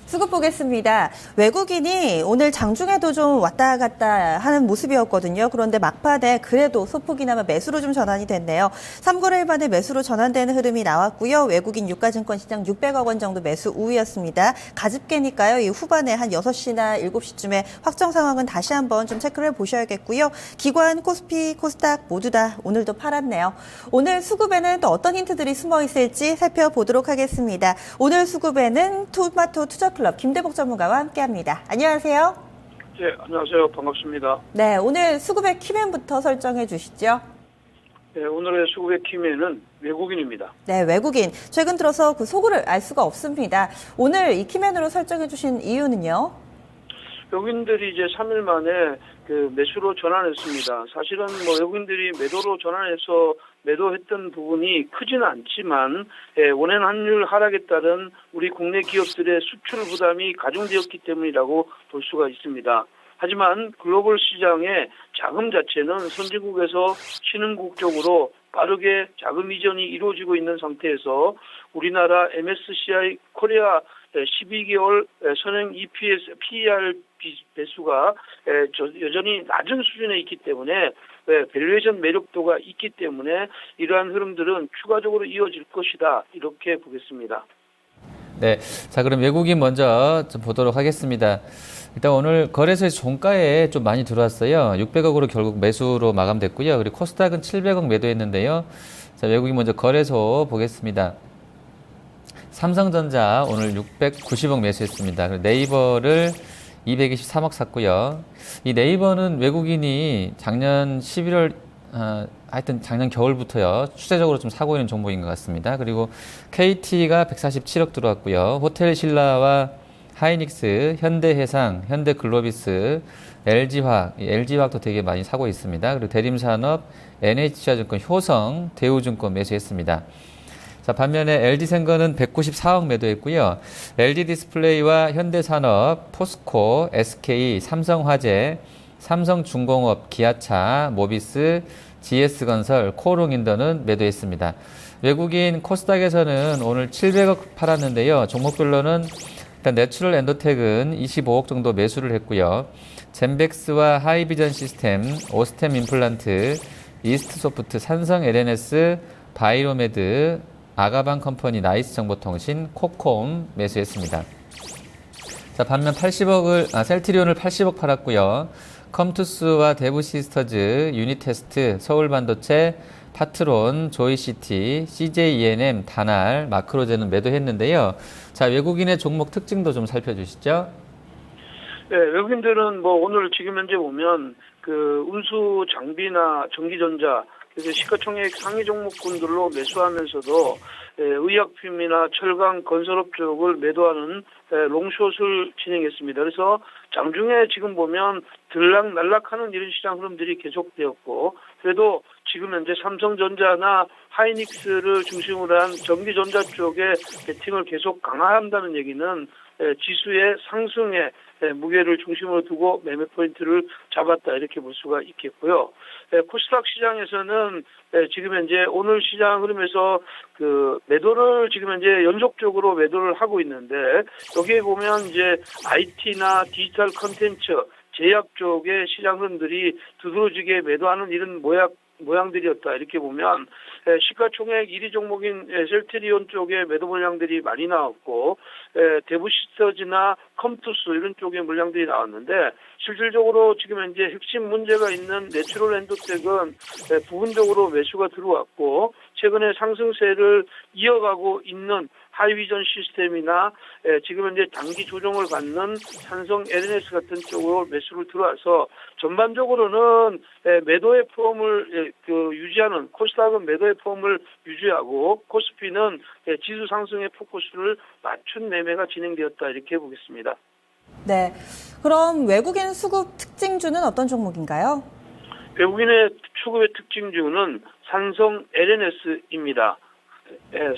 수급 보겠습니다. 외국인이 오늘 장중에도 좀 왔다 갔다 하는 모습이었거든요. 그런데 막판에 그래도 소폭이나마 매수로 좀 전환이 됐네요. 3거래 일반의 매수로 전환되는 흐름이 나왔고요. 외국인 유가증권 시장 600억 원 정도 매수 우위였습니다. 가집게니까요. 이 후반에 한 6시나 7시쯤에 확정 상황은 다시 한번 좀 체크를 해보셔야겠고요. 기관, 코스피, 코스닥 모두 다 오늘도 팔았네요. 오늘 수급에는 또 어떤 힌트들이 숨어 있을지 살펴보도록 하겠습니다. 오늘 수급에는 토마토 투자클럽 김대복 전문가와 함께합니다. 안녕하세요. 네, 안녕하세요. 반갑습니다. 네, 오늘 수급의 키맨부터 설정해 주시죠. 네, 오늘의 수급의 키맨은 외국인입니다. 네, 외국인. 최근 들어서 그 속을 알 수가 없습니다. 오늘 이 키맨으로 설정해 주신 이유는요? 외국인들이 이제 3일 만에 그 매수로 전환했습니다. 사실은 뭐 외국인들이 매도로 전환해서 매도했던 부분이 크지는 않지만 원엔 환율 하락에 따른 우리 국내 기업들의 수출 부담이 가중되었기 때문이라고 볼 수가 있습니다. 하지만 글로벌 시장의 자금 자체는 선진국에서 신흥국 쪽으로 빠르게 자금 이전이 이루어지고 있는 상태에서 우리나라 MSCI 코리아 12개월 선행 EPS, PER 배수가 여전히 낮은 수준에 있기 때문에 밸류에이션 매력도가 있기 때문에 이러한 흐름들은 추가적으로 이어질 것이다. 이렇게 보겠습니다. 네, 자 그럼 외국인 먼저 좀 보도록 하겠습니다. 일단 오늘 거래소의 종가에 좀 많이 들어왔어요. 600억으로 결국 매수로 마감됐고요. 그리고 코스닥은 700억 매도했는데요. 자, 외국인 먼저 거래소 보겠습니다. 삼성전자 오늘 690억 매수했습니다. 그리고 네이버를 223억 샀고요. 이 네이버는 외국인이 작년 11월 하여튼 작년 겨울부터요 추세적으로 좀 사고 있는 종목인 것 같습니다. 그리고 KT가 147억 들어왔고요. 호텔신라와 하이닉스, 현대해상, 현대글로비스, LG화학도 되게 많이 사고 있습니다. 그리고 대림산업, NH투자증권, 효성, 대우증권 매수했습니다. 자, 반면에 LG생건은 194억 매도했고요. LG디스플레이와 현대산업, 포스코, SK, 삼성화재, 삼성중공업, 기아차, 모비스, GS건설, 코롱인더는 매도했습니다. 외국인 코스닥에서는 오늘 700억 팔았는데요. 종목별로는 일단 내추럴 엔도텍은 25억 정도 매수를 했고요. 젠백스와 하이비전 시스템, 오스템 임플란트, 이스트소프트, 삼성 LNS, 바이로메드, 아가방 컴퍼니, 나이스 정보통신, 코콤 매수했습니다. 자, 반면 셀트리온을 80억 팔았고요. 컴투스와 대부시스터즈, 유니테스트, 서울반도체, 파트론, 조이시티, CJENM, 다날, 마크로제는 매도했는데요. 자, 외국인의 종목 특징도 좀 살펴주시죠. 네, 외국인들은 뭐 오늘 지금 현재 보면 그 운수 장비나 전기전자 그래서 시가총액 상위 종목군들로 매수하면서도 의약품이나 철강, 건설업 쪽을 매도하는 롱숏을 진행했습니다. 그래서 장중에 지금 보면 들락날락하는 이런 시장 흐름들이 계속되었고 그래도 지금 현재 삼성전자나 하이닉스를 중심으로 한 전기전자 쪽에 베팅을 계속 강화한다는 얘기는 지수의 상승에 무게를 중심으로 두고 매매 포인트를 잡았다 이렇게 볼 수가 있겠고요. 코스닥 시장에서는 지금 현재 오늘 시장 흐름에서 그 매도를 지금 현재 연속적으로 매도를 하고 있는데 여기에 보면 이제 IT나 디지털 컨텐츠, 제약 쪽의 시장 흐름들이 두드러지게 매도하는 이런 모양들이었다. 이렇게 보면 시가총액 1위 종목인 셀트리온 쪽에 매도 물량들이 많이 나왔고 대부시스터즈나 컴투스 이런 쪽의 물량들이 나왔는데 실질적으로 지금 현재 핵심 문제가 있는 내추럴 엔도텍은 부분적으로 매수가 들어왔고 최근에 상승세를 이어가고 있는 하이비전 시스템이나 지금 현재 단기 조정을 받는 삼성 LNS 같은 쪽으로 매수를 들어와서 전반적으로는 매도의 폼을 유지하는 코스닥은 매도의 폼을 유지하고 코스피는 지수 상승의 포커스를 맞춘 매매가 진행되었다 이렇게 보겠습니다. 네, 그럼 외국인 수급 특징주는 어떤 종목인가요? 외국인의 수급의 특징주는 삼성 LNS입니다.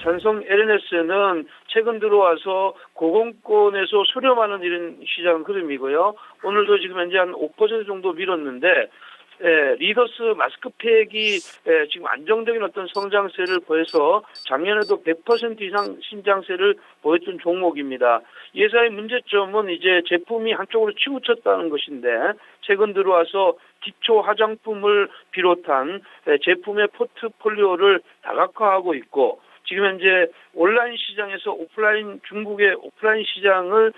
삼성 LNS는 최근 들어와서 고공권에서 수렴하는 이런 시장 흐름이고요. 오늘도 지금 현재 한 5% 정도 밀었는데 리더스 마스크팩이 지금 안정적인 어떤 성장세를 보여서 작년에도 100% 이상 신장세를 보였던 종목입니다. 이 회사의 문제점은 이제 제품이 한쪽으로 치우쳤다는 것인데 최근 들어와서 기초 화장품을 비롯한 제품의 포트폴리오를 다각화하고 있고 지금 현재 온라인 시장에서 중국의 오프라인 시장을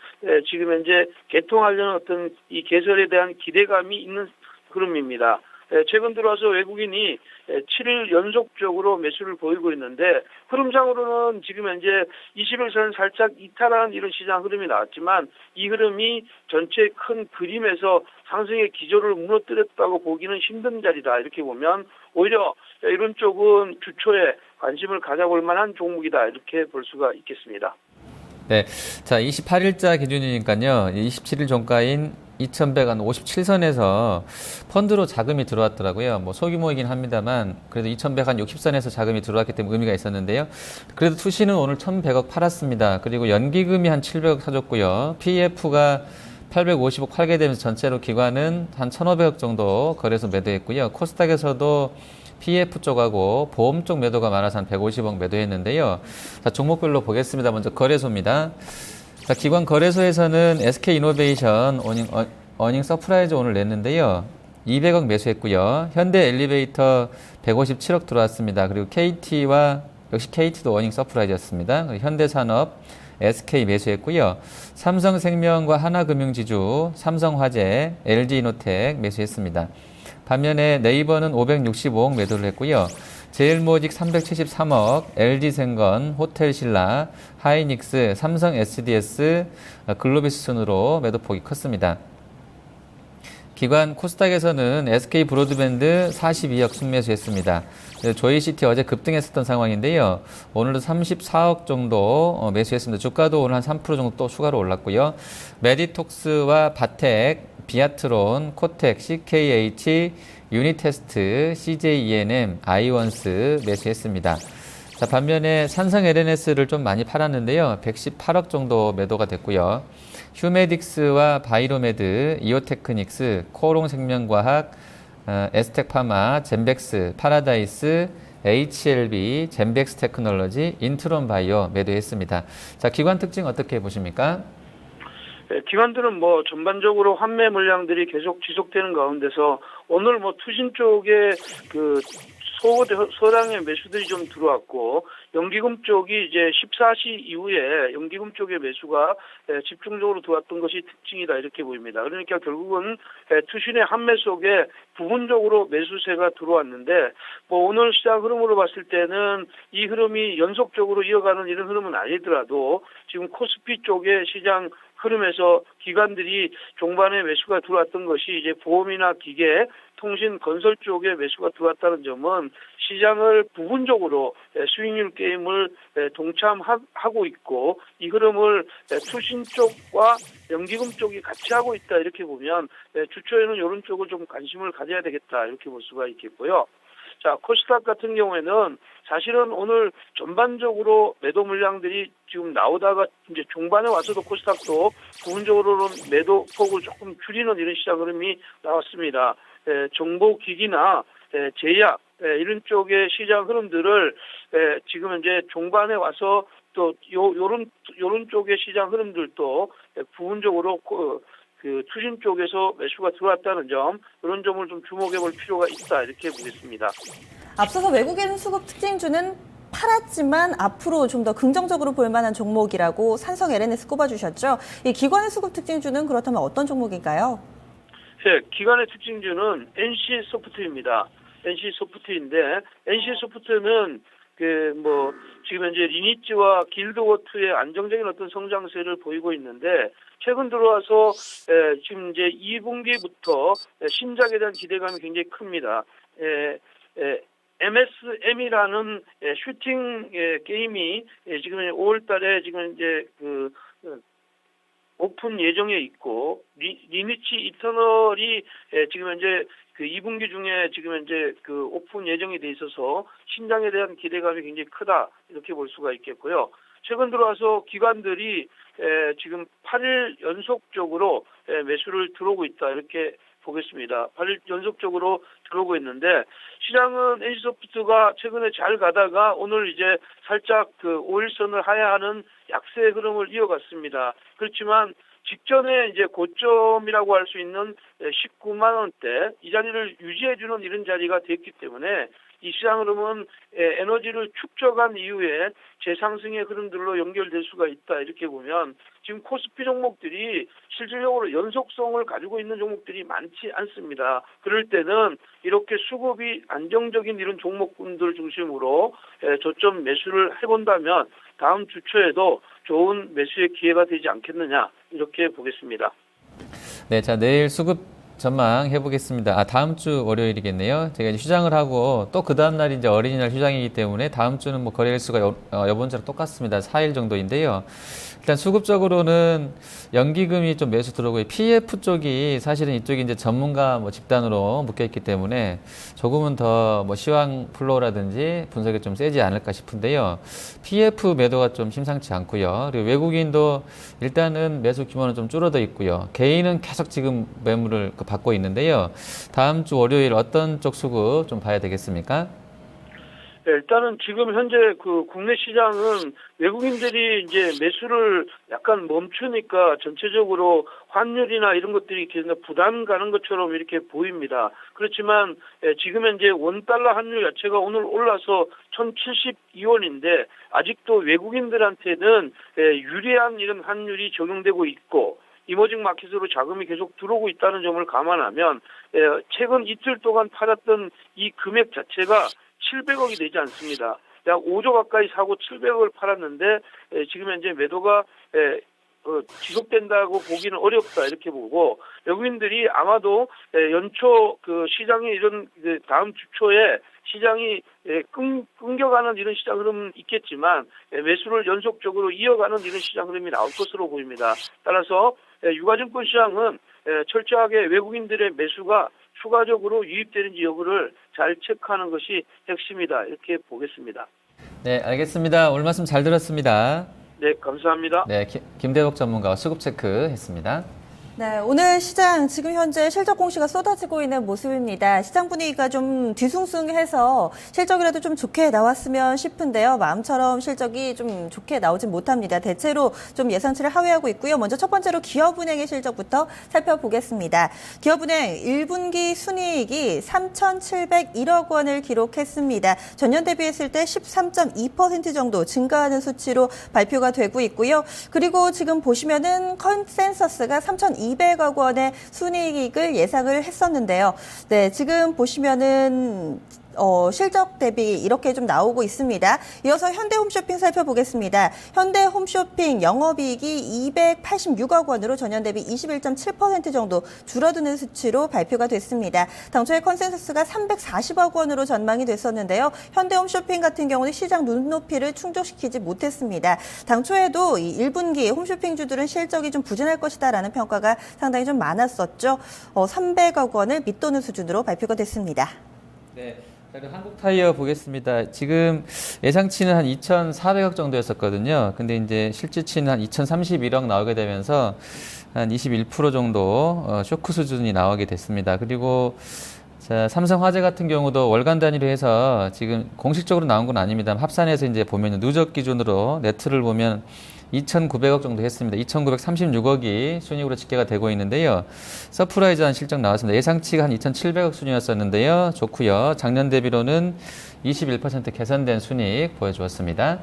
지금 현재 개통하려는 어떤 이 개설에 대한 기대감이 있는 흐름입니다. 최근 들어와서 외국인이 7일 연속적으로 매수를 보이고 있는데 흐름상으로는 지금 현재 21선 살짝 이탈한 이런 시장 흐름이 나왔지만 이 흐름이 전체 큰 그림에서 상승의 기조를 무너뜨렸다고 보기는 힘든 자리다. 이렇게 보면 오히려 이런 쪽은 주초에 관심을 가져볼 만한 종목이다. 이렇게 볼 수가 있겠습니다. 네. 자, 28일자 기준이니까요. 27일 종가인 2157선에서 펀드로 자금이 들어왔더라고요. 뭐 소규모이긴 합니다만 그래도 2160선에서 자금이 들어왔기 때문에 의미가 있었는데요. 그래도 투시는 오늘 1100억 팔았습니다. 그리고 연기금이 한 700억 사줬고요. PF가 850억 팔게 되면서 전체로 기관은 한 1500억 정도 거래소 매도했고요. 코스닥에서도 PF 쪽하고 보험 쪽 매도가 많아서 한 150억 매도했는데요. 자, 종목별로 보겠습니다. 먼저 거래소입니다. 자, 기관 거래소에서는 SK이노베이션 어닝 서프라이즈 오늘 냈는데요. 200억 매수했고요. 현대 엘리베이터 157억 들어왔습니다. 그리고 KT와 역시 KT도 어닝 서프라이즈였습니다. 그리고 현대산업, SK 매수했고요. 삼성생명과 하나금융지주, 삼성화재, LG이노텍 매수했습니다. 반면에 네이버는 565억 매도를 했고요. 제일모직 373억, LG생건, 호텔신라, 하이닉스, 삼성 SDS, 글로비스 순으로 매도폭이 컸습니다. 기관 코스닥에서는 SK 브로드밴드 42억 순매수했습니다. 조이시티 어제 급등했었던 상황인데요. 오늘도 34억 정도 매수했습니다. 주가도 오늘 한 3% 정도 또 추가로 올랐고요. 메디톡스와 바텍, 비아트론, 코텍, CKH, 유니테스트, CJENM, 아이원스 매수했습니다. 자, 반면에 산성 LNS를 좀 많이 팔았는데요. 118억 정도 매도가 됐고요. 휴메딕스와 바이로메드, 이오테크닉스, 코롱생명과학, 에스텍파마, 젠백스, 파라다이스, HLB, 젠백스 테크놀로지, 인트론바이오 매도했습니다. 자, 기관 특징 어떻게 보십니까? 기관들은 뭐 전반적으로 환매 물량들이 계속 지속되는 가운데서 오늘 뭐 투신 쪽에 그 소량의 매수들이 좀 들어왔고 연기금 쪽이 이제 14시 이후에 연기금 쪽의 매수가 집중적으로 들어왔던 것이 특징이다 이렇게 보입니다. 그러니까 결국은 투신의 환매 속에 부분적으로 매수세가 들어왔는데 뭐 오늘 시장 흐름으로 봤을 때는 이 흐름이 연속적으로 이어가는 이런 흐름은 아니더라도 지금 코스피 쪽의 시장 흐름에서 기관들이 종반에 매수가 들어왔던 것이 이제 보험이나 기계, 통신, 건설 쪽에 매수가 들어왔다는 점은 시장을 부분적으로 수익률 게임을 동참하고 있고 이 흐름을 투신 쪽과 연기금 쪽이 같이 하고 있다 이렇게 보면 주초에는 이런 쪽을 좀 관심을 가져야 되겠다 이렇게 볼 수가 있겠고요. 자, 코스닥 같은 경우에는 사실은 오늘 전반적으로 매도 물량들이 지금 나오다가 이제 중반에 와서도 코스닥도 부분적으로는 매도 폭을 조금 줄이는 이런 시장 흐름이 나왔습니다. 정보기기나 제약 이런 쪽의 시장 흐름들을 지금 이제 중반에 와서 또 요런 쪽의 시장 흐름들도 부분적으로 그 투신 쪽에서 매수가 들어왔다는 점, 그런 점을 좀 주목해 볼 필요가 있다 이렇게 보겠습니다. 앞서서 외국인 수급 특징주는 팔았지만 앞으로 좀 더 긍정적으로 볼 만한 종목이라고 산성 LNS 꼽아주셨죠. 이 기관의 수급 특징주는 그렇다면 어떤 종목일까요? 네, 기관의 특징주는 NC소프트입니다. NC소프트인데 NC소프트는 지금 현재 리니지와 길드워트의 안정적인 어떤 성장세를 보이고 있는데 최근 들어와서 지금 이제 2분기부터 신작에 대한 기대감이 굉장히 큽니다. MSM이라는 슈팅 게임이 지금 5월달에 지금 이제 오픈 예정에 있고 리니치 이터널이 지금 현재 그 2분기 중에 지금 현재 그 오픈 예정이 돼 있어서 신작에 대한 기대감이 굉장히 크다 이렇게 볼 수가 있겠고요. 최근 들어와서 기관들이 지금 8일 연속적으로 매수를 들어오고 있다 이렇게 보겠습니다. 8일 연속적으로 들어오고 있는데 시장은 NC소프트가 최근에 잘 가다가 오늘 이제 살짝 그 5일선을 하야하는 약세 흐름을 이어갔습니다. 그렇지만 직전에 이제 고점이라고 할 수 있는 19만 원대 이 자리를 유지해주는 이런 자리가 됐기 때문에 이 시장 흐름은 에너지를 축적한 이후에 재상승의 흐름들로 연결될 수가 있다. 이렇게 보면 지금 코스피 종목들이 실질적으로 연속성을 가지고 있는 종목들이 많지 않습니다. 그럴 때는 이렇게 수급이 안정적인 이런 종목군들 중심으로 저점 매수를 해본다면 다음 주 초에도 좋은 매수의 기회가 되지 않겠느냐 이렇게 보겠습니다. 네, 자, 내일 수급 전망 해보겠습니다. 다음 주 월요일이겠네요. 제가 이제 휴장을 하고 또 그 다음날 이제 어린이날 휴장이기 때문에 다음 주는 뭐 거래일수가 이번 주랑 똑같습니다. 4일 정도인데요. 일단 수급적으로는 연기금이 좀 매수 들어오고 PF 쪽이 사실은 이쪽이 이제 전문가 뭐 집단으로 묶여 있기 때문에 조금은 더 뭐 시황 플로우라든지 분석이 좀 세지 않을까 싶은데요. PF 매도가 좀 심상치 않고요. 그리고 외국인도 일단은 매수 규모는 좀 줄어들어 있고요. 개인은 계속 지금 매물을 받고 있는데요. 다음 주 월요일 어떤 쪽 수급 좀 봐야 되겠습니까? 네, 일단은 지금 현재 그 국내 시장은 외국인들이 이제 매수를 약간 멈추니까 전체적으로 환율이나 이런 것들이 계속 부담 가는 것처럼 이렇게 보입니다. 그렇지만 지금 현재 원달러 환율 자체가 오늘 올라서 1072원인데 아직도 외국인들한테는 유리한 이런 환율이 적용되고 있고 이머징 마켓으로 자금이 계속 들어오고 있다는 점을 감안하면 최근 이틀 동안 팔았던 이 금액 자체가 700억이 되지 않습니다. 약 5조 가까이 사고 700억을 팔았는데 지금 현재 매도가 지속된다고 보기는 어렵다 이렇게 보고 외국인들이 아마도 연초 그 시장이 이런 다음 주 초에 시장이 끊겨가는 이런 시장 흐름은 있겠지만 매수를 연속적으로 이어가는 이런 시장 흐름이 나올 것으로 보입니다. 따라서 유가증권 시장은 철저하게 외국인들의 매수가 추가적으로 유입되는지 여부를 잘 체크하는 것이 핵심이다. 이렇게 보겠습니다. 네, 알겠습니다. 오늘 말씀 잘 들었습니다. 네, 감사합니다. 네, 김대복 전문가와 수급 체크했습니다. 네, 오늘 시장 지금 현재 실적 공시가 쏟아지고 있는 모습입니다. 시장 분위기가 좀 뒤숭숭해서 실적이라도 좀 좋게 나왔으면 싶은데요. 마음처럼 실적이 좀 좋게 나오진 못합니다. 대체로 좀 예상치를 하회하고 있고요. 먼저 첫 번째로 기업은행의 실적부터 살펴보겠습니다. 기업은행 1분기 순이익이 3,701억 원을 기록했습니다. 전년 대비했을 때 13.2% 정도 증가하는 수치로 발표가 되고 있고요. 그리고 지금 보시면은 컨센서스가 3,200억 원의 순이익을 예상을 했었는데요. 네, 지금 보시면은 실적 대비 이렇게 좀 나오고 있습니다. 이어서 현대홈쇼핑 살펴보겠습니다. 현대홈쇼핑 영업이익이 286억 원으로 전년 대비 21.7% 정도 줄어드는 수치로 발표가 됐습니다. 당초에 컨센서스가 340억 원으로 전망이 됐었는데요. 현대홈쇼핑 같은 경우는 시장 눈높이를 충족시키지 못했습니다. 당초에도 이 1분기 홈쇼핑주들은 실적이 좀 부진할 것이다라는 평가가 상당히 좀 많았었죠. 300억 원을 밑도는 수준으로 발표가 됐습니다. 네. 자, 그리고 한국타이어 보겠습니다. 지금 예상치는 한 2,400억 정도였었거든요. 근데 이제 실질치는 한 2,031억 나오게 되면서 한 21% 정도 쇼크 수준이 나오게 됐습니다. 그리고 자, 삼성화재 같은 경우도 월간 단위로 해서 지금 공식적으로 나온 건 아닙니다만 합산해서 이제 보면 누적 기준으로 네트를 보면 2,900억 정도 했습니다. 2,936억이 순이익으로 집계가 되고 있는데요. 서프라이즈한 실적 나왔습니다. 예상치가 한 2,700억 순이었었는데요. 좋고요. 작년 대비로는 21% 개선된 순이익 보여주었습니다.